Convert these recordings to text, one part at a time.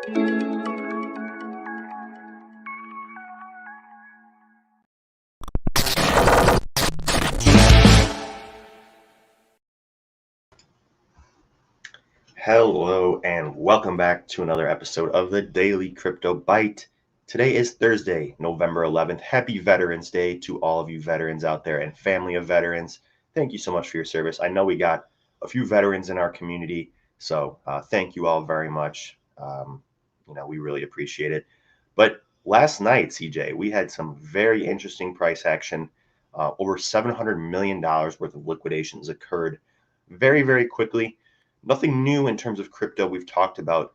Hello and welcome back to another episode of the Daily Crypto Byte. Today is Thursday, November 11th. Happy Veterans Day to all of you veterans out there and family of veterans. Thank you so much for your service. I know we got a few veterans in our community, so thank you all very much. We really appreciate it. But last night, CJ, we had some very interesting price action. Over $700 million worth of liquidations occurred very, very quickly. Nothing new in terms of crypto. We've talked about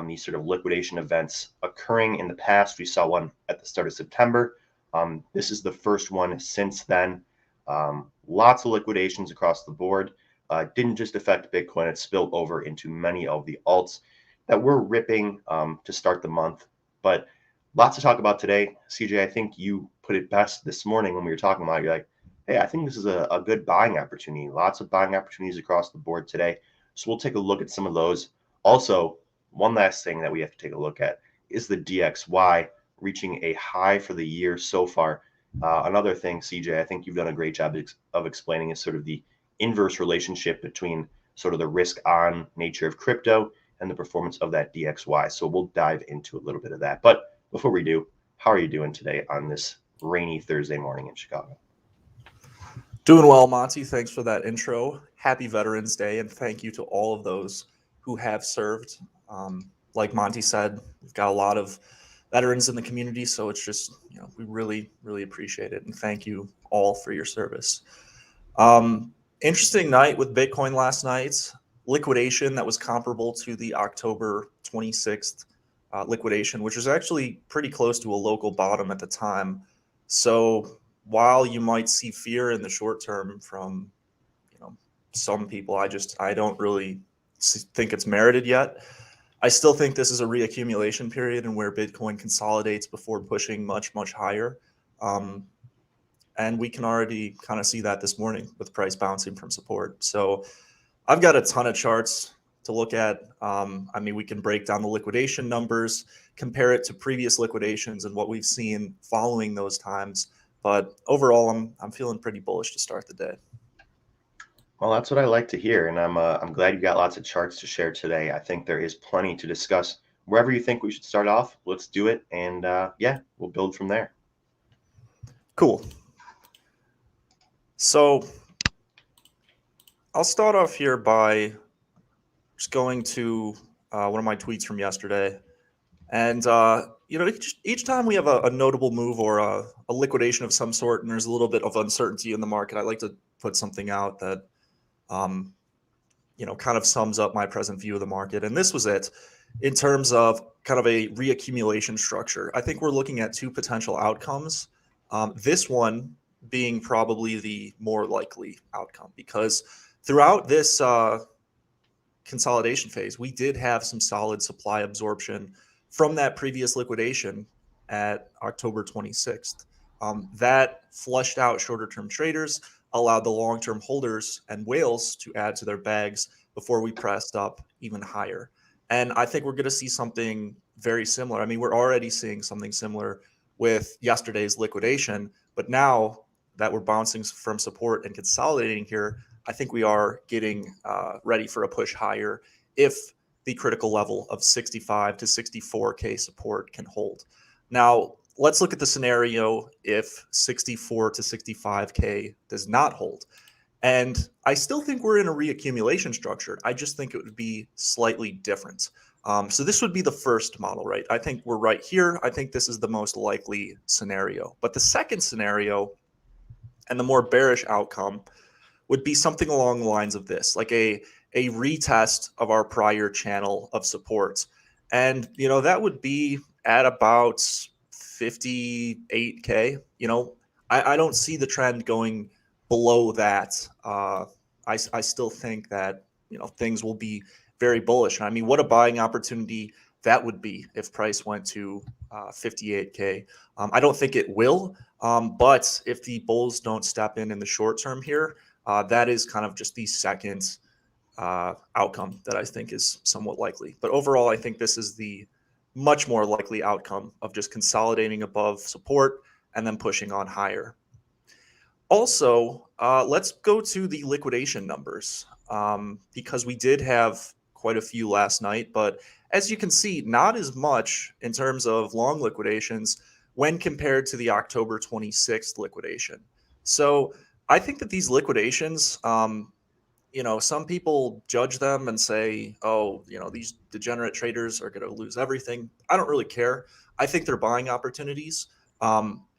these sort of liquidation events occurring in the past. We saw one at the start of September. This is the first one since then. Lots of liquidations across the board. Didn't just affect Bitcoin, it spilled over into many of the alts that were ripping to start the month. But lots to talk about today. CJ, I think you put it best this morning when we were talking about it. You're like, hey, I think this is a good buying opportunity. Lots of buying opportunities across the board today. So we'll take a look at some of those. Also, one last thing that we have to take a look at is the DXY reaching a high for the year so far. Another thing, CJ, I think you've done a great job of explaining is sort of the inverse relationship between sort of the risk on nature of crypto and the performance of that DXY. So we'll dive into a little bit of that. But before we do, how are you doing today on this rainy Thursday morning in Chicago? Doing well, Monty. Thanks for that intro. Happy Veterans Day, and thank you to all of those who have served. Like Monty said, we've got a lot of veterans in the community, so it's just, we really, really appreciate it, and thank you all for your service. Interesting night with Bitcoin last night. Liquidation that was comparable to the October 26th liquidation, which was actually pretty close to a local bottom at the time. So while you might see fear in the short term from some people, I don't really think it's merited yet. I still think this is a reaccumulation period and where Bitcoin consolidates before pushing much, much higher. And we can already kind of see that this morning with price bouncing from support. So I've got a ton of charts to look at. We can break down the liquidation numbers, compare it to previous liquidations and what we've seen following those times. But overall, I'm feeling pretty bullish to start the day. Well, that's what I like to hear, and I'm glad you got lots of charts to share today. I think there is plenty to discuss. Wherever you think we should start off, let's do it, and we'll build from there. Cool. So I'll start off here by just going to one of my tweets from yesterday, and each time we have a notable move or a liquidation of some sort, and there's a little bit of uncertainty in the market, I like to put something out that kind of sums up my present view of the market. And this was it in terms of kind of a reaccumulation structure. I think we're looking at two potential outcomes. This one being probably the more likely outcome, because throughout this consolidation phase, we did have some solid supply absorption from that previous liquidation at October 26th. That flushed out shorter term traders, allowed the long-term holders and whales to add to their bags before we pressed up even higher. And I think we're going to see something very similar. We're already seeing something similar with yesterday's liquidation, but now that we're bouncing from support and consolidating here, I think we are getting ready for a push higher if the critical level of 65 to 64K support can hold. Now, let's look at the scenario if 64 to 65K does not hold. And I still think we're in a reaccumulation structure. I just think it would be slightly different. So this would be the first model, right? I think we're right here. I think this is the most likely scenario. But the second scenario and the more bearish outcome would be something along the lines of this, like a retest of our prior channel of support. And, that would be at about 58K. I don't see the trend going below that. I still think that, things will be very bullish. What a buying opportunity that would be if price went to 58K. I don't think it will, but if the bulls don't step in the short term here, that is kind of just the second outcome that I think is somewhat likely. But overall, I think this is the much more likely outcome of just consolidating above support and then pushing on higher. Also, let's go to the liquidation numbers because we did have quite a few last night, but as you can see, not as much in terms of long liquidations when compared to the October 26th liquidation. So I think that these liquidations, some people judge them and say, oh, these degenerate traders are going to lose everything. I don't really care. I think they're buying opportunities,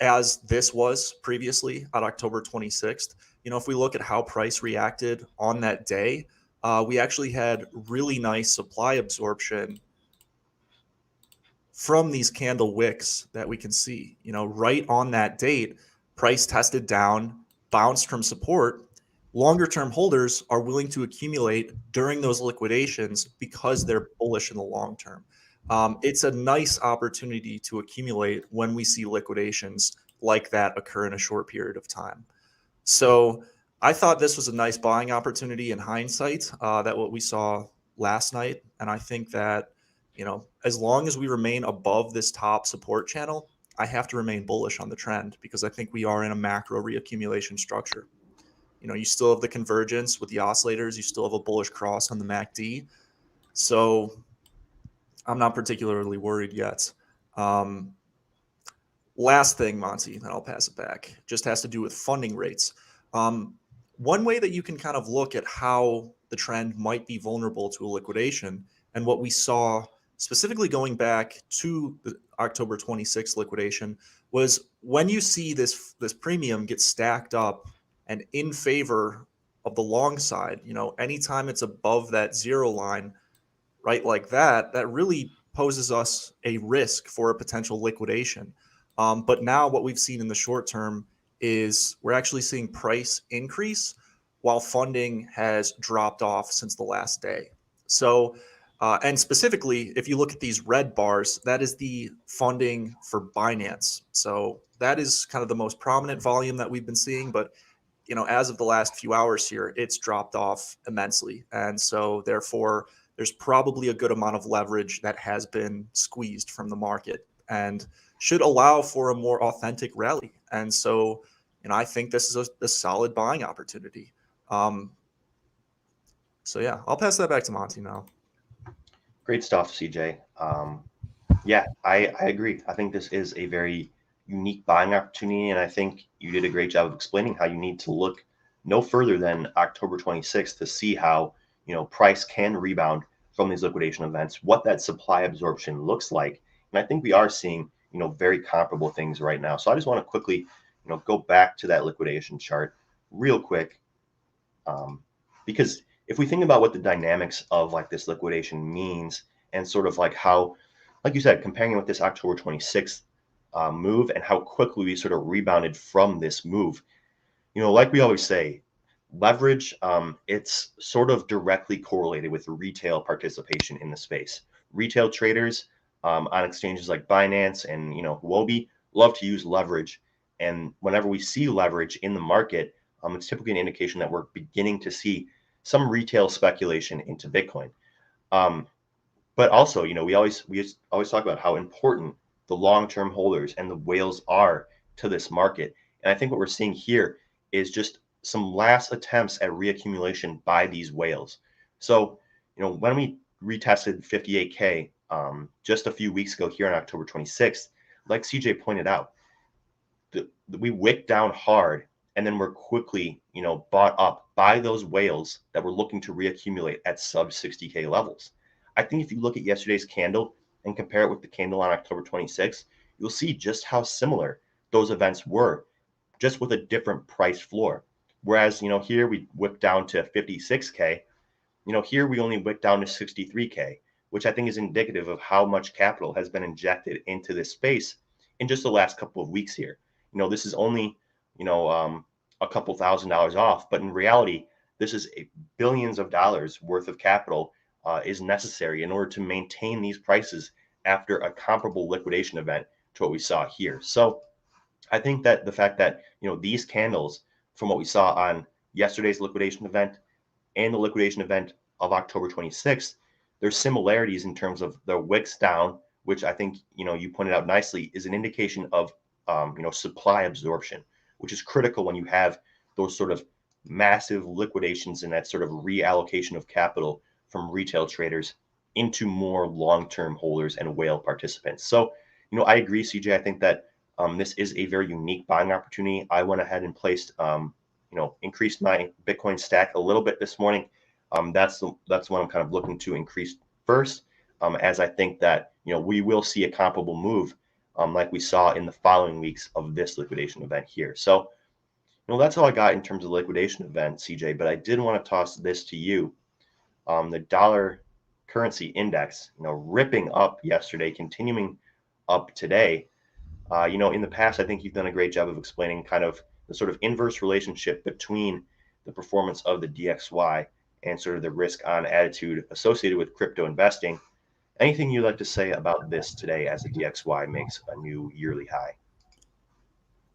as this was previously on October 26th. If we look at how price reacted on that day, we actually had really nice supply absorption from these candle wicks that we can see. Right on that date, price tested down, bounced from support. Longer term holders are willing to accumulate during those liquidations because they're bullish in the long term. It's a nice opportunity to accumulate when we see liquidations like that occur in a short period of time. So I thought this was a nice buying opportunity in hindsight, that what we saw last night. And I think that, as long as we remain above this top support channel, I have to remain bullish on the trend because I think we are in a macro reaccumulation structure. You still have the convergence with the oscillators. You still have a bullish cross on the MACD. So I'm not particularly worried yet. Last thing, Monty, then I'll pass it back, just has to do with funding rates. One way that you can kind of look at how the trend might be vulnerable to a liquidation, and what we saw specifically going back to the October 26th liquidation, was when you see this premium get stacked up and in favor of the long side, anytime it's above that zero line, right, like that really poses us a risk for a potential liquidation. But now what we've seen in the short term is we're actually seeing price increase while funding has dropped off since the last day. So, and specifically, if you look at these red bars, that is the funding for Binance. So that is kind of the most prominent volume that we've been seeing. But, as of the last few hours here, it's dropped off immensely. And so therefore, there's probably a good amount of leverage that has been squeezed from the market and should allow for a more authentic rally. And so, I think this is a solid buying opportunity. So yeah, I'll pass that back to Monty now. Great stuff, CJ. Yeah, I agree. I think this is a very unique buying opportunity, and I think you did a great job of explaining how you need to look no further than October 26th to see how price can rebound from these liquidation events, what that supply absorption looks like. And I think we are seeing very comparable things right now. So I just want to quickly go back to that liquidation chart real quick, because if we think about what the dynamics of like this liquidation means and sort of like how, like you said, comparing it with this October 26th move and how quickly we sort of rebounded from this move, like we always say, leverage, it's sort of directly correlated with retail participation in the space. Retail traders on exchanges like Binance and Huobi love to use leverage, and whenever we see leverage in the market, it's typically an indication that we're beginning to see some retail speculation into Bitcoin. But also, we always talk about how important the long-term holders and the whales are to this market, and I think what we're seeing here is just some last attempts at reaccumulation by these whales. So, when we retested 58K just a few weeks ago here on October 26th, like CJ pointed out, we wicked down hard and then we're quickly, bought up by those whales that were looking to reaccumulate at sub 60K levels. I think if you look at yesterday's candle and compare it with the candle on October 26th, you'll see just how similar those events were, just with a different price floor. Whereas, here we whipped down to 56K, here we only whipped down to 63K, which I think is indicative of how much capital has been injected into this space in just the last couple of weeks here. This is only, a couple $1,000s off, but in reality, this is billions of dollars worth of capital is necessary in order to maintain these prices after a comparable liquidation event to what we saw here. So I think that the fact that, these candles from what we saw on yesterday's liquidation event and the liquidation event of October 26th, there's similarities in terms of the wicks down which I think, you pointed out nicely, is an indication of, supply absorption, which is critical when you have those sort of massive liquidations and that sort of reallocation of capital from retail traders into more long-term holders and whale participants. So, I agree, CJ. I think that this is a very unique buying opportunity. I went ahead and placed, increased my Bitcoin stack a little bit this morning. That's what I'm kind of looking to increase first, as I think that we will see a comparable move, like we saw in the following weeks of this liquidation event here. So, that's all I got in terms of liquidation event, CJ. But I did want to toss this to you. The dollar currency index, ripping up yesterday, continuing up today. In the past, I think you've done a great job of explaining kind of the sort of inverse relationship between the performance of the DXY and sort of the risk on attitude associated with crypto investing. Anything you'd like to say about this today as the DXY makes a new yearly high?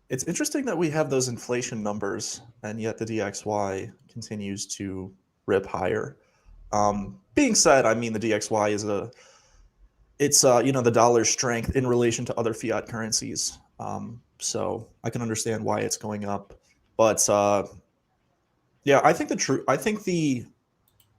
It's interesting that we have those inflation numbers, and yet the DXY continues to rip higher. Being said, I mean, the DXY is the dollar's strength in relation to other fiat currencies. So I can understand why it's going up, but yeah, I think the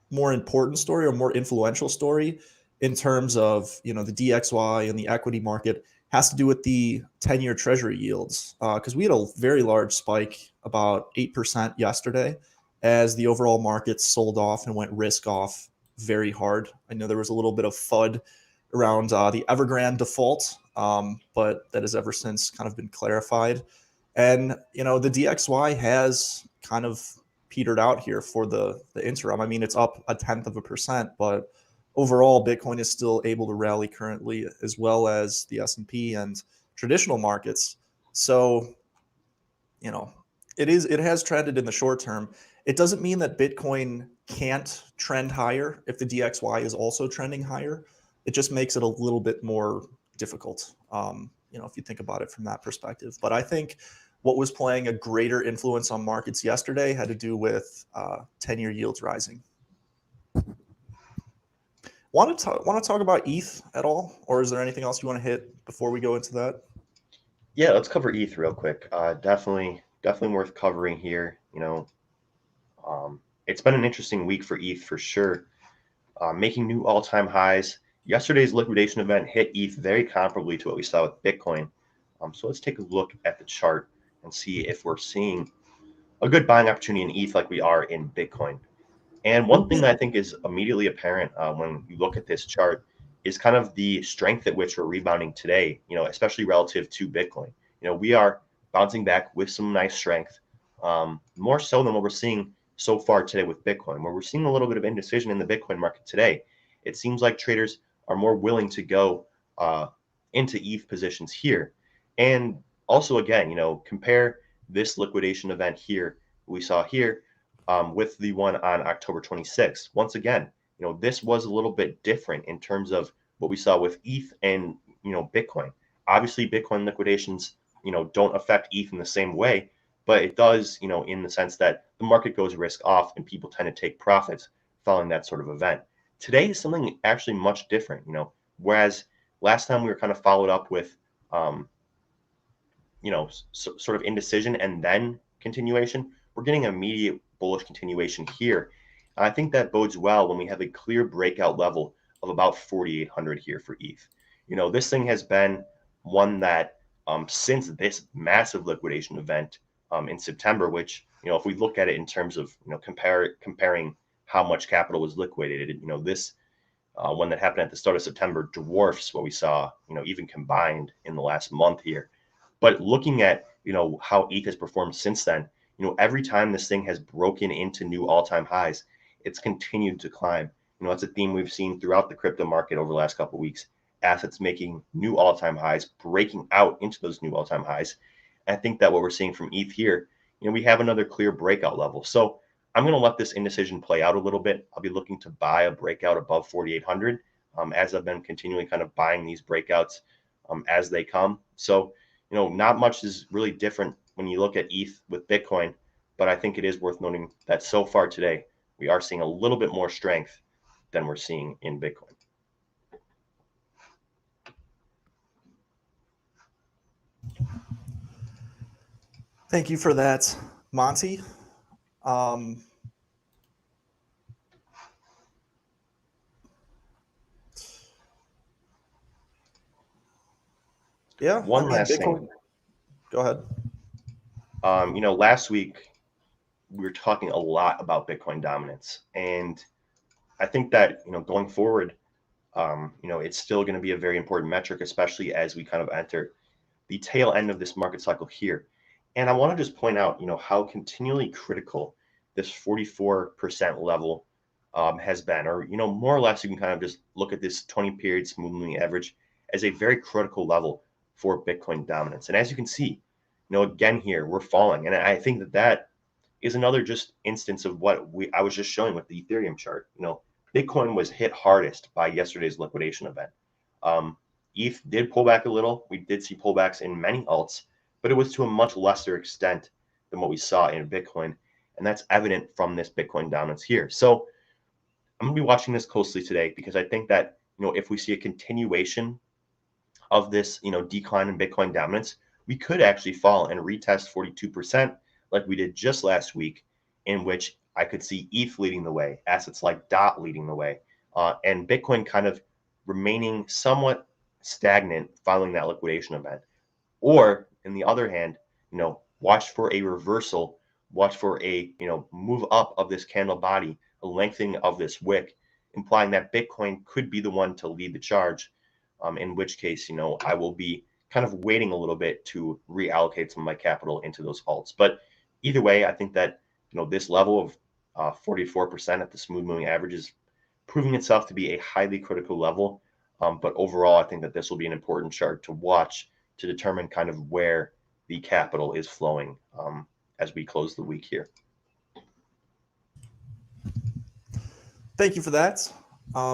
more important story or more influential story in terms of the DXY and the equity market has to do with the 10-year treasury yields, because we had a very large spike, about 8% yesterday, as the overall market sold off and went risk off very hard. I know there was a little bit of FUD around the Evergrande default, but that has ever since kind of been clarified. And the DXY has kind of petered out here for the interim. I mean, it's up 0.1%, but overall, Bitcoin is still able to rally currently, as well as the S&P and traditional markets. So, it has trended in the short term. It doesn't mean that Bitcoin can't trend higher if the DXY is also trending higher. It just makes it a little bit more difficult, if you think about it from that perspective. But I think what was playing a greater influence on markets yesterday had to do with 10-year yields rising. Want to talk about ETH at all, or is there anything else you want to hit before we go into that? Yeah, let's cover ETH real quick. Definitely worth covering here. It's been an interesting week for ETH for sure, making new all-time highs. Yesterday's liquidation event hit ETH very comparably to what we saw with Bitcoin. So let's take a look at the chart and see if we're seeing a good buying opportunity in ETH like we are in Bitcoin. And one thing that I think is immediately apparent when you look at this chart is kind of the strength at which we're rebounding today, especially relative to Bitcoin. We are bouncing back with some nice strength, more so than what we're seeing so far today with Bitcoin, where we're seeing a little bit of indecision in the Bitcoin market today. It seems like traders are more willing to go into ETH positions here. And also, again, compare this liquidation event here we saw here with the one on October 26th. Once again, this was a little bit different in terms of what we saw with ETH and, Bitcoin. Obviously, Bitcoin liquidations, don't affect ETH in the same way, but it does, in the sense that the market goes risk off and people tend to take profits following that sort of event. Today is something actually much different, whereas last time we were kind of followed up with, sort of indecision and then continuation. We're getting an immediate bullish continuation here. I think that bodes well when we have a clear breakout level of about 4,800 here for ETH. This thing has been one that since this massive liquidation event in September, which, if we look at it in terms of, comparing how much capital was liquidated, this one that happened at the start of September dwarfs what we saw, even combined in the last month here. But looking at, how ETH has performed since then, every time this thing has broken into new all-time highs, it's continued to climb. It's a theme we've seen throughout the crypto market over the last couple of weeks. Assets making new all-time highs, breaking out into those new all-time highs. And I think that what we're seeing from ETH here, we have another clear breakout level. So I'm going to let this indecision play out a little bit. I'll be looking to buy a breakout above 4,800 as I've been continually kind of buying these breakouts as they come. So, not much is really different when you look at ETH with Bitcoin, but I think it is worth noting that so far today, we are seeing a little bit more strength than we're seeing in Bitcoin. Thank you for that, Monty. Yeah, One last thing. Go ahead. Last week we were talking a lot about Bitcoin dominance, and I think that going forward, it's still going to be a very important metric, especially as we kind of enter the tail end of this market cycle here. And I want to just point out, how continually critical this 44% level has been, or more or less, you can kind of just look at this 20-period smooth moving average as a very critical level for Bitcoin dominance. And as you can see, again here we're falling, and I think that is another just instance of what I was just showing with the Ethereum chart. Bitcoin was hit hardest by yesterday's liquidation event. ETH did pull back a little. We did see pullbacks in many alts, but it was to a much lesser extent than what we saw in Bitcoin. And that's evident from this Bitcoin dominance here. So I'm going to be watching this closely today, because I think that, if we see a continuation of this, decline in Bitcoin dominance, we could actually fall and retest 42% like we did just last week, in which I could see ETH leading the way, assets like DOT leading the way, and Bitcoin kind of remaining somewhat stagnant following that liquidation event. Or in the other hand, watch for a reversal, watch for a move up of this candle body, a lengthening of this wick, implying that Bitcoin could be the one to lead the charge. In which case, I will be kind of waiting a little bit to reallocate some of my capital into those alts. But either way, I think that this level of 44% at the smooth moving average is proving itself to be a highly critical level. But overall, I think that this will be an important chart to watch to determine kind of where the capital is flowing as we close the week here. Thank you for that.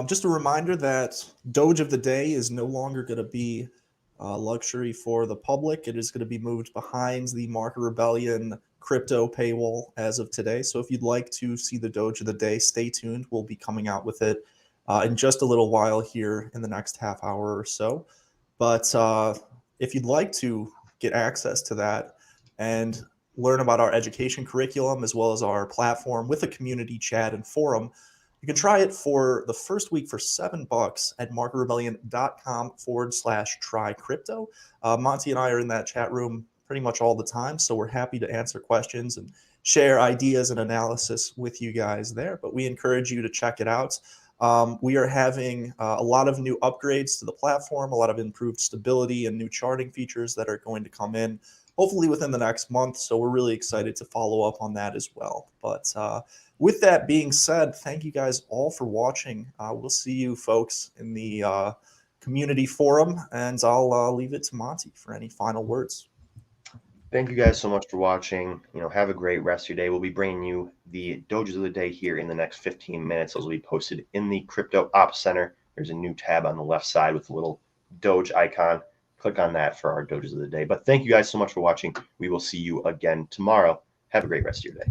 Just a reminder that Doge of the Day is no longer going to be luxury for the public. It is going to be moved behind the Market Rebellion crypto paywall as of today. So if you'd like to see the Doge of the Day, stay tuned. We'll be coming out with it in just a little while here in the next half hour or so. But if you'd like to get access to that and learn about our education curriculum, as well as our platform with a community chat and forum, you can try it for the first week for $7 at marketrebellion.com/try crypto. Monty and I are in that chat room pretty much all the time, so we're happy to answer questions and share ideas and analysis with you guys there. But we encourage you to check it out. We are having a lot of new upgrades to the platform, a lot of improved stability and new charting features that are going to come in hopefully within the next month. So we're really excited to follow up on that as well. But with that being said, thank you guys all for watching. We'll see you folks in the community forum, and I'll leave it to Monty for any final words. Thank you guys so much for watching. Have a great rest of your day. We'll be bringing you the Doges of the Day here in the next 15 minutes. Those will be posted in the Crypto Ops Center. There's a new tab on the left side with a little Doge icon. Click on that for our Doges of the Day. But thank you guys so much for watching. We will see you again tomorrow. Have a great rest of your day.